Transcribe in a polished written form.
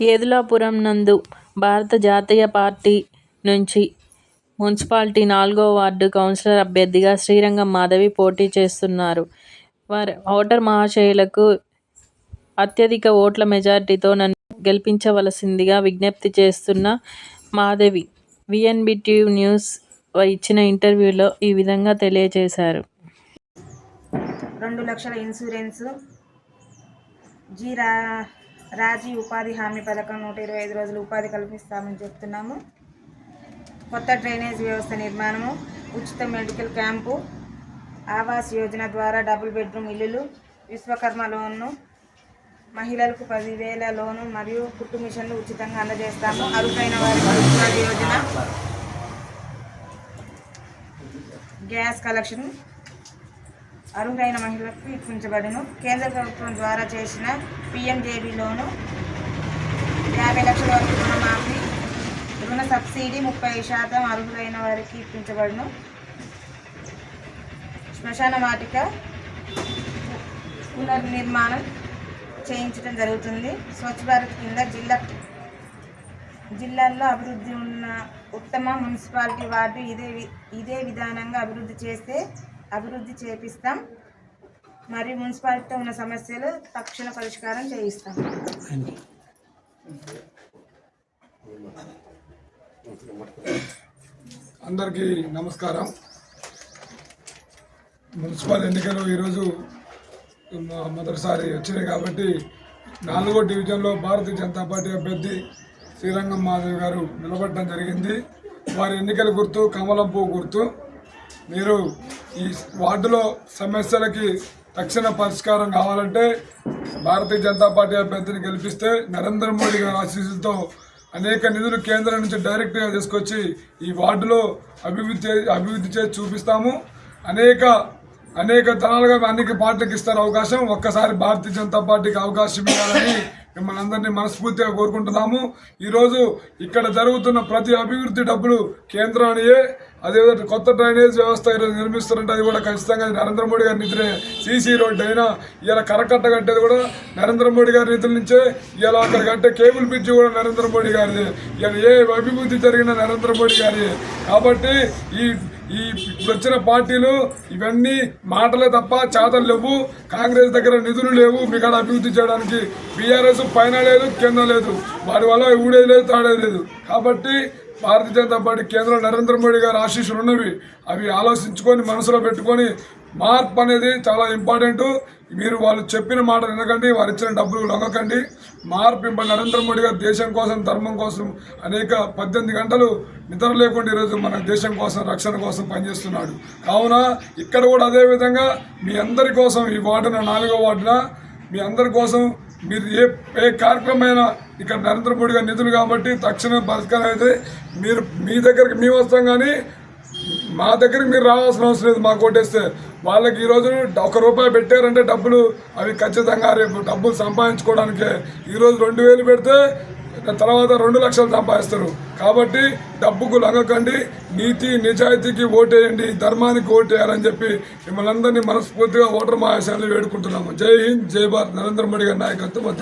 ఏదులాపురం నందు భారత జాతీయ పార్టీ నుంచి మున్సిపాలిటీ 4వ వార్డు కౌన్సిలర్ అభ్యర్థిగా శ్రీరంగం మాధవి పోటీ చేస్తున్నారు. వారి ఓటర్ మహాశయులకు అత్యధిక ఓట్ల మెజార్టీతో నన్ను గెలిపించవలసిందిగా విజ్ఞప్తి చేస్తున్న మాధవి వీఎన్బీటీవీ న్యూస్ ఇచ్చిన ఇంటర్వ్యూలో ఈ విధంగా తెలియజేశారు. 2 లక్షల ఇన్సూరెన్స్, రాజీ ఉపాధి హామీ పథకం 125 రోజులు ఉపాధి కల్పిస్తామని చెప్తున్నాము. కొత్త డ్రైనేజ్ వ్యవస్థ నిర్మాణము, ఉచిత మెడికల్ క్యాంపు, ఆవాస్ యోజన ద్వారా డబుల్ బెడ్రూమ్ ఇల్లులు, విశ్వకర్మ లోను, మహిళలకు 10,000 లోను మరియు కుట్టు మిషన్లు ఉచితంగా అందజేస్తాము. అరుదైన వారికి ఉపాధి యోజన, గ్యాస్ కలెక్షన్ అర్హులైన మహిళలకు ఇప్పించబడును. కేంద్ర ప్రభుత్వం ద్వారా చేసిన PMJB లోను 50 లక్షల వరకు రుణమాఫీ, రుణ సబ్సిడీ 30% అర్హులైన వారికి ఇప్పించబడును. శ్మశాన వాటిక పునర్నిర్మాణం చేయించడం జరుగుతుంది. స్వచ్ఛ భారత్ కింద జిల్లాల్లో అభివృద్ధి ఉన్న ఉత్తమ మున్సిపాలిటీ వార్డు ఇదే విధానంగా అభివృద్ధి చేపిస్తాం. మరియు మున్సిపాలిటీతో ఉన్న సమస్యలు తక్షణ పరిష్కారం చేయిస్తాం. అందరికీ నమస్కారం. మున్సిపల్ ఎన్నికలు ఈరోజు మొదటిసారి వచ్చినాయి కాబట్టి 4వ డివిజన్లో భారతీయ జనతా పార్టీ అభ్యర్థి శ్రీరంగం మాధవి గారు నిలబడడం జరిగింది. వారి ఎన్నికల గుర్తు కమలం పువ్వు గుర్తు. మీరు ఈ వార్డులో సమస్యలకి తక్షణ పరిష్కారం కావాలంటే భారతీయ జనతా పార్టీ అభ్యర్థిని గెలిపిస్తే నరేంద్ర మోడీ గారి ఆశీస్సులతో అనేక నిధులు కేంద్రం నుంచి డైరెక్ట్గా తీసుకొచ్చి ఈ వార్డులో అభివృద్ధి చేసి చూపిస్తాము. అనేక తరాలుగా అనేక పార్టీలకు ఇస్తారు అవకాశం. ఒక్కసారి భారతీయ జనతా పార్టీకి అవకాశం ఇవ్వాలని మిమ్మల్ని అందరినీ మనస్ఫూర్తిగా కోరుకుంటున్నాము. ఈరోజు ఇక్కడ జరుగుతున్న ప్రతి అభివృద్ధి డబ్బులు కేంద్రానియే. అదేవిధంగా కొత్త డ్రైనేజ్ వ్యవస్థ ఈరోజు నిర్మిస్తారంటే అది కూడా ఖచ్చితంగా నరేంద్ర మోడీ గారి నిధులే. సీసీ రోడ్డు అయినా ఇలా కరకట్ట కట్టేది కూడా నరేంద్ర మోడీ గారి నిధుల నుంచే. ఇలా అక్కడ కట్టే కేబుల్ బ్రిడ్జ్ కూడా నరేంద్ర మోడీ గారిది. ఇలా ఏ అభివృద్ధి జరిగినా నరేంద్ర మోడీ గారి. కాబట్టి ఇప్పుడు వచ్చిన పార్టీలు ఇవన్నీ మాటలే తప్ప చేతలు లేవు. కాంగ్రెస్ దగ్గర నిధులు లేవు మీకు అభివృద్ధి చేయడానికి. బీఆర్ఎస్ పైన లేదు, కింద లేదు. వాటి వల్ల ఊడేది లేదు, తాడేది లేదు. కాబట్టి భారతీయ జనతా పార్టీ కేంద్రంలో నరేంద్ర మోడీ గారి ఆశీస్సులు ఉన్నవి. అవి ఆలోచించుకొని మనసులో పెట్టుకొని మార్పు అనేది చాలా ఇంపార్టెంట్. మీరు వాళ్ళు చెప్పిన మాట వినకండి, వారు ఇచ్చిన డబ్బులు లొంగకండి. మార్పు నరేంద్ర మోడీ గారు దేశం కోసం, ధర్మం కోసం అనేక 18 గంటలు నిద్ర లేకుండా ఈరోజు మన దేశం కోసం, రక్షణ కోసం పనిచేస్తున్నాడు. కావున ఇక్కడ కూడా అదేవిధంగా మీ అందరి కోసం ఈ వార్డున 4వ వార్డున మీ అందరి కోసం మీరు ఏ కార్యక్రమమైనా ఇక్కడ నరేంద్ర మోడీ గారి నిధులు కాబట్టి తక్షణ పరిష్కారం అయితే మీ దగ్గరికి మేము వస్తాం. కానీ మా దగ్గరికి మీరు రావాల్సిన అవసరం లేదు. మాకు ఓటేస్తే వాళ్ళకి ఈరోజు ₹1 పెట్టారంటే డబ్బులు అవి ఖచ్చితంగా రేపు డబ్బులు సంపాదించుకోవడానికే. ఈరోజు 2,000 పెడితే తర్వాత 2 లక్షలు సంపాదిస్తారు. కాబట్టి డబ్బుకు లొంగకండి, నీతి నిజాయితీకి ఓటేయండి, ధర్మానికి ఓటేయాలని చెప్పి మిమ్మల్ని అందరినీ మనస్ఫూర్తిగా ఓటర్ మహాశయాలు వేడుకుంటున్నాము. జై హింద్, జై భారత్. నరేంద్ర మోడీ గారి నాయకత్వం.